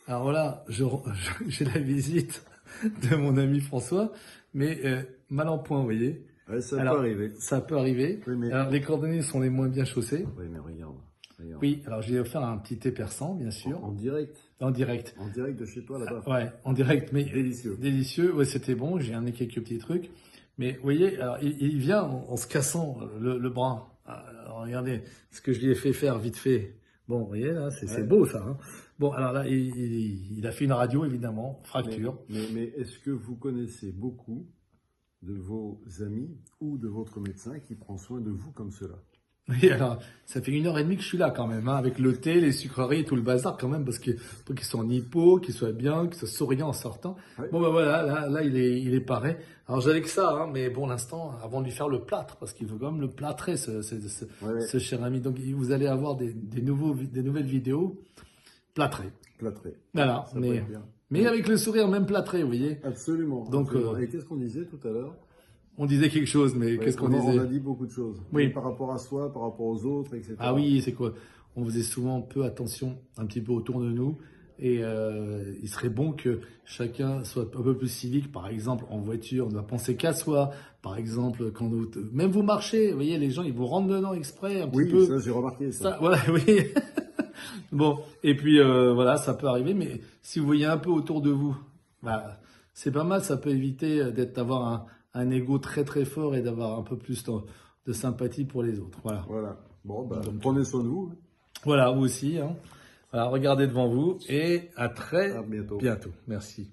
Alors voilà, j'ai la visite de mon ami François, mais mal en point, vous voyez. Ouais, ça peut Alors, arriver. ça peut arriver. Oui, mais, Alors, les cordonniers sont les moins bien chaussés. oui, mais regarde, regarde. Oui, alors j'ai offert un petit thé persan, bien En, sûr, en direct. en direct. En direct de chez toi là-bas. Ouais, en direct, mais Délicieux. délicieux. Ouais, c'était bon. J'ai amené quelques petits trucs. Mais vous voyez, alors, il vient en se cassant le bras. Alors, regardez ce que je lui ai fait faire vite fait. Bon, vous voyez, là, c'est Ouais. beau ça, hein. Bon, alors là, il a fait une radio, évidemment, Mais, fracture. mais est-ce que vous connaissez beaucoup de vos amis ou de votre médecin qui prend soin de vous comme cela? Oui, alors, ça fait 1 heure et demie que je suis là quand même, hein, avec le thé, les sucreries et tout le bazar quand même, parce que pour qu'il soit en hypo, qu'il soit bien, qu'il soit souriant en sortant. Ouais. Bon, ben voilà, là, il est paré. Alors, j'avais que ça, hein, mais pour l'instant, avant de lui faire le plâtre, parce qu'il faut quand même le plâtrer, Ouais. ce cher ami. Donc, vous allez avoir des nouvelles vidéos plâtrées. Plâtré. Voilà, Ça peut être bien. mais avec le sourire même plâtré, vous voyez. Absolument. Donc, absolument. Et qu'est-ce qu'on disait tout à l'heure? on disait quelque chose, mais Ouais, qu'est-ce qu'on on disait? a dit beaucoup de choses. Oui. Mais par rapport à soi, par rapport aux autres, etc. Ah oui, c'est quoi? On faisait souvent peu attention un petit peu autour de nous et il serait bon que chacun soit un peu plus civique. Par exemple, en voiture, on doit penser qu'à soi. Par exemple, même vous marchez, vous voyez, les gens, ils vous rentrent dedans exprès un petit Oui, peu. ça j'ai remarqué ça. Ça, voilà, oui. Bon, et puis voilà, ça peut arriver, mais si vous voyez un peu autour de vous, bah, c'est pas mal, ça peut éviter d'avoir un ego très très fort et d'avoir un peu plus de sympathie pour les autres. Voilà. Voilà. Bon, bah, Donc, prenez soin de vous. voilà, vous aussi, hein. Voilà, regardez devant vous et à très À bientôt. bientôt. Merci.